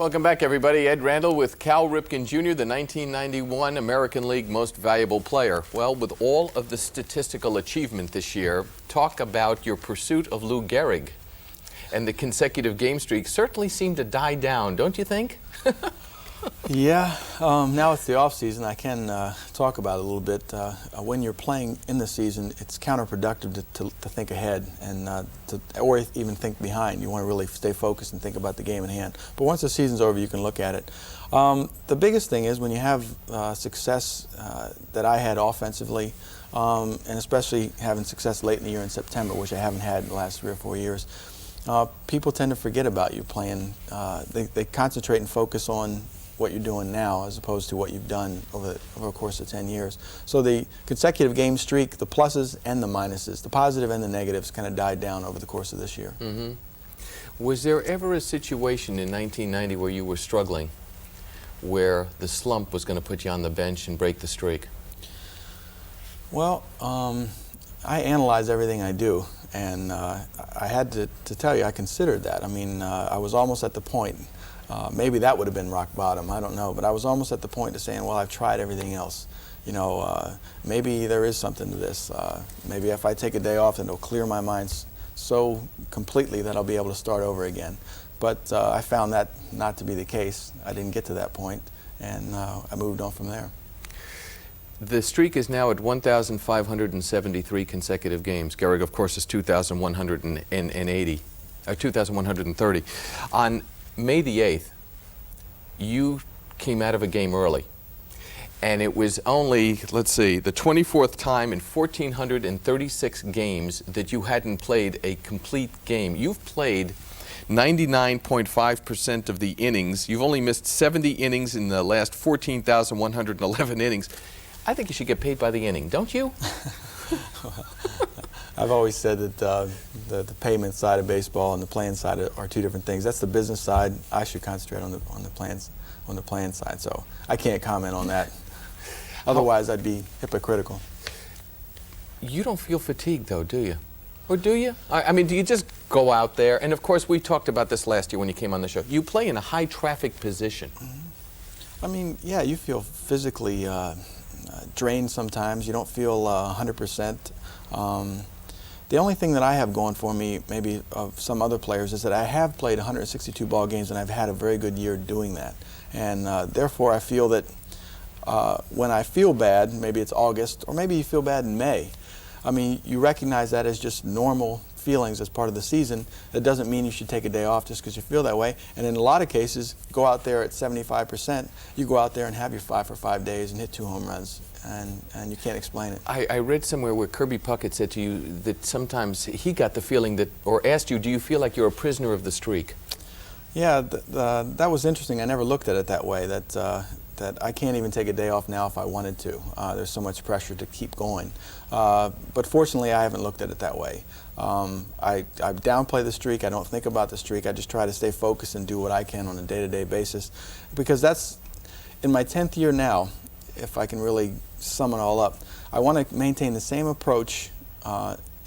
Welcome back, everybody. Ed Randall with Cal Ripken Jr., the 1991 American League Most Valuable Player. Well, with all of the statistical achievement this year, talk about your pursuit of Lou Gehrig. And the consecutive game streak certainly seemed to die down, don't you think? Yeah, now it's the off season. I can talk about it a little bit. When you're playing in the season, it's counterproductive to think ahead and or even think behind. You want to really stay focused and think about the game in hand. But once the season's over, you can look at it. The biggest thing is when you have success that I had offensively, and especially having success late in the year in September, which I haven't had in the last 3 or 4 years. People tend to forget about you playing. They concentrate and focus on what you're doing now as opposed to what you've done over the course of 10 years. So the consecutive game streak, the pluses and the minuses, the positive and the negatives kind of died down over the course of this year. Mm-hmm. Was there ever a situation in 1990 where you were struggling, where the slump was going to put you on the bench and break the streak? Well, I analyze everything I do, and I had to tell you, I considered that. I mean, I was almost at the point, maybe that would have been rock bottom, I don't know, but I was almost at the point of saying, well, I've tried everything else. You know, maybe there is something to this. Maybe if I take a day off, then it'll clear my mind so completely that I'll be able to start over again. But I found that not to be the case. I didn't get to that point, and I moved on from there. The streak is now at 1,573 consecutive games. Gehrig, of course, is 2,130. On May the 8th, you came out of a game early. And it was only, let's see, the 24th time in 1,436 games that you hadn't played a complete game. You've played 99.5% of the innings. You've only missed 70 innings in the last 14,111 innings. I think you should get paid by the inning, don't you? I've always said that the payment side of baseball and the playing side are two different things. That's the business side. I should concentrate on the playing side. So I can't comment on that. Otherwise, I'd be hypocritical. You don't feel fatigued, though, do you? Or do you? I mean, do you just go out there? And of course, we talked about this last year when you came on the show. You play in a high traffic position. I mean, yeah, you feel physically drained sometimes. You don't feel 100%. The only thing that I have going for me, maybe of some other players, is that I have played 162 ball games and I've had a very good year doing that. And therefore, I feel that when I feel bad, maybe it's August, or maybe you feel bad in May. I mean, you recognize that as just normal feelings as part of the season. That doesn't mean you should take a day off just because you feel that way. And in a lot of cases, go out there at 75%. You go out there and have your 5 for 5 days and hit 2 home runs, and you can't explain it. I read somewhere where Kirby Puckett said to you that sometimes he got the feeling that, or asked you, do you feel like you're a prisoner of the streak? Yeah, that was interesting. I never looked at it that way, that I can't even take a day off now if I wanted to. There's so much pressure to keep going. But fortunately, I haven't looked at it that way. I downplay the streak. I don't think about the streak. I just try to stay focused and do what I can on a day-to-day basis. Because that's, in my 10th year now, if I can really sum it all up, I want to maintain the same approach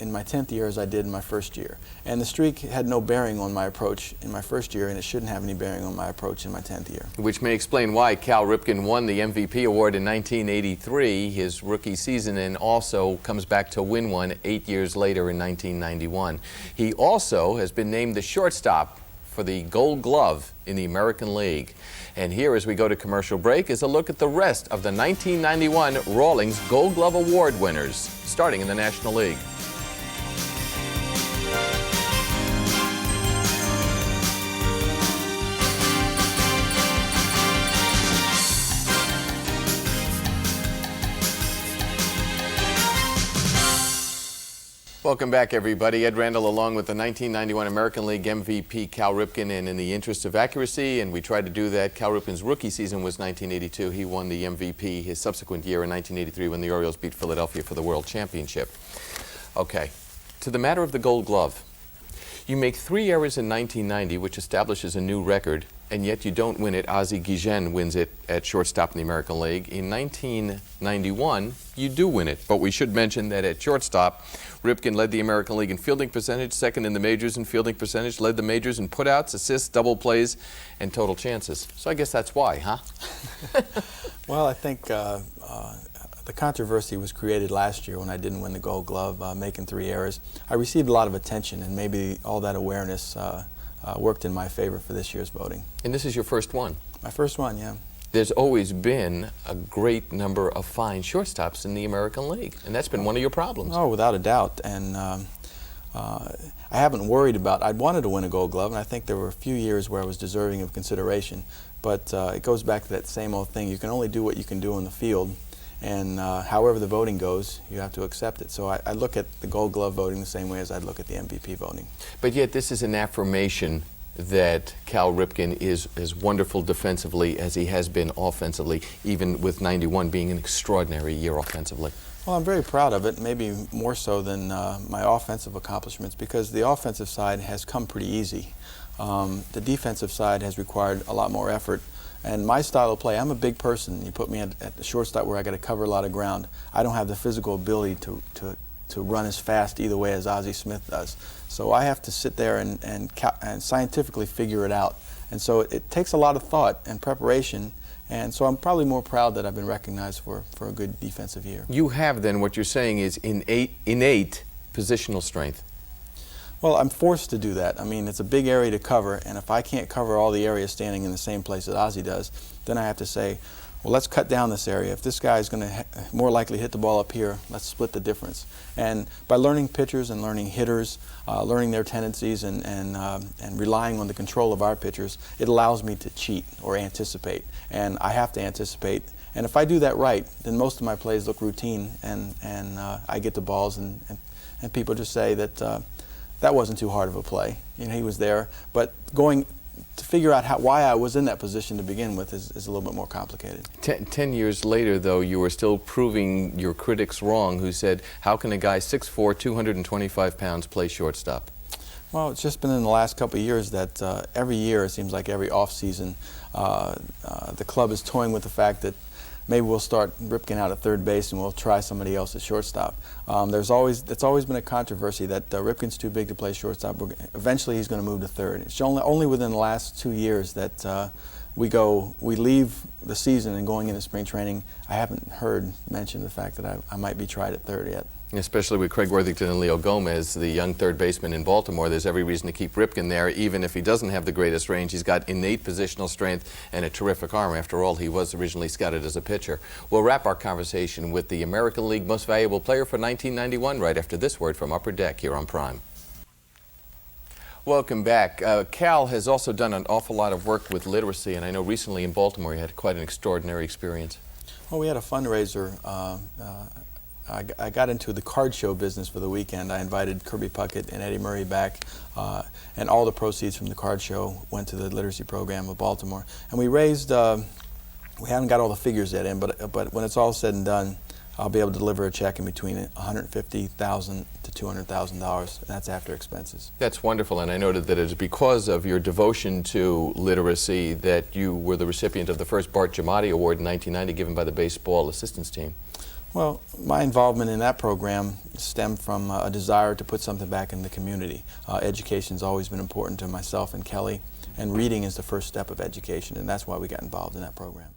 in my 10th year as I did in my first year. And the streak had no bearing on my approach in my first year, and it shouldn't have any bearing on my approach in my 10th year. Which may explain why Cal Ripken won the MVP award in 1983, his rookie season, and also comes back to win one 8 years later in 1991. He also has been named the shortstop for the Gold Glove in the American League. And here, as we go to commercial break, is a look at the rest of the 1991 Rawlings Gold Glove Award winners, starting in the National League. Welcome back, everybody. Ed Randall along with the 1991 American League MVP Cal Ripken, and in the interest of accuracy, and we tried to do that, Cal Ripken's rookie season was 1982. He won the MVP his subsequent year in 1983 when the Orioles beat Philadelphia for the World Championship. Okay, to the matter of the Gold Glove. You make 3 errors in 1990, which establishes a new record, and yet you don't win it. Ozzie Guillen wins it at shortstop in the American League. In 1991, you do win it, but we should mention that at shortstop, Ripken led the American League in fielding percentage, second in the majors in fielding percentage, led the majors in putouts, assists, double plays, and total chances. So I guess that's why, huh? Well, I think the controversy was created last year when I didn't win the Gold Glove, making 3 errors. I received a lot of attention, and maybe all that awareness worked in my favor for this year's voting. And this is your first one? My first one, yeah. There's always been a great number of fine shortstops in the American League, and that's been one of your problems. Oh, without a doubt. And I haven't worried about, I wanted to win a Gold Glove, and I think there were a few years where I was deserving of consideration. But it goes back to that same old thing. You can only do what you can do in the field, and however the voting goes, you have to accept it. So I look at the Gold Glove voting the same way as I'd look at the MVP voting. But yet this is an affirmation that Cal Ripken is as wonderful defensively as he has been offensively, even with 91 being an extraordinary year offensively. Well, I'm very proud of it, maybe more so than my offensive accomplishments, because the offensive side has come pretty easy. The defensive side has required a lot more effort. And my style of play, I'm a big person. You put me at the shortstop where I got to cover a lot of ground. I don't have the physical ability to run as fast either way as Ozzie Smith does. So I have to sit there and scientifically figure it out. And so it takes a lot of thought and preparation. And so I'm probably more proud that I've been recognized for a good defensive year. You have then, what you're saying is innate positional strength. Well, I'm forced to do that. I mean, it's a big area to cover, and if I can't cover all the areas standing in the same place that Ozzie does, then I have to say, well, let's cut down this area. If this guy's going to more likely hit the ball up here, let's split the difference. And by learning pitchers and learning hitters, learning their tendencies and relying on the control of our pitchers, it allows me to cheat or anticipate. And I have to anticipate. And if I do that right, then most of my plays look routine, and I get the balls, and people just say that that wasn't too hard of a play. You know, he was there. But going to figure out why I was in that position to begin with is a little bit more complicated. 10 years later, though, you were still proving your critics wrong, who said, how can a guy 6'4", 225 pounds play shortstop? Well, it's just been in the last couple of years that every year, it seems like every off season, the club is toying with the fact that maybe we'll start Ripken out at third base and we'll try somebody else at shortstop. It's always been a controversy that Ripken's too big to play shortstop. Eventually he's going to move to third. It's only within the last 2 years that we leave the season and going into spring training. I haven't heard mention the fact that I might be tried at third yet. Especially with Craig Worthington and Leo Gomez, the young third baseman in Baltimore, there's every reason to keep Ripken there, even if he doesn't have the greatest range. He's got innate positional strength and a terrific arm. After all, he was originally scouted as a pitcher. We'll wrap our conversation with the American League Most Valuable Player for 1991 right after this word from Upper Deck here on Prime. Welcome back. Cal has also done an awful lot of work with literacy, and I know recently in Baltimore you had quite an extraordinary experience. Well, we had a fundraiser. I got into the card show business for the weekend. I invited Kirby Puckett and Eddie Murray back, and all the proceeds from the card show went to the literacy program of Baltimore. And we raised, we haven't got all the figures yet in, but when it's all said and done, I'll be able to deliver a check in between $150,000 to $200,000, and that's after expenses. That's wonderful, and I noted that it's because of your devotion to literacy that you were the recipient of the first Bart Giamatti Award in 1990 given by the baseball assistance team. Well, my involvement in that program stemmed from a desire to put something back in the community. Education's always been important to myself and Kelly, and reading is the first step of education, and that's why we got involved in that program.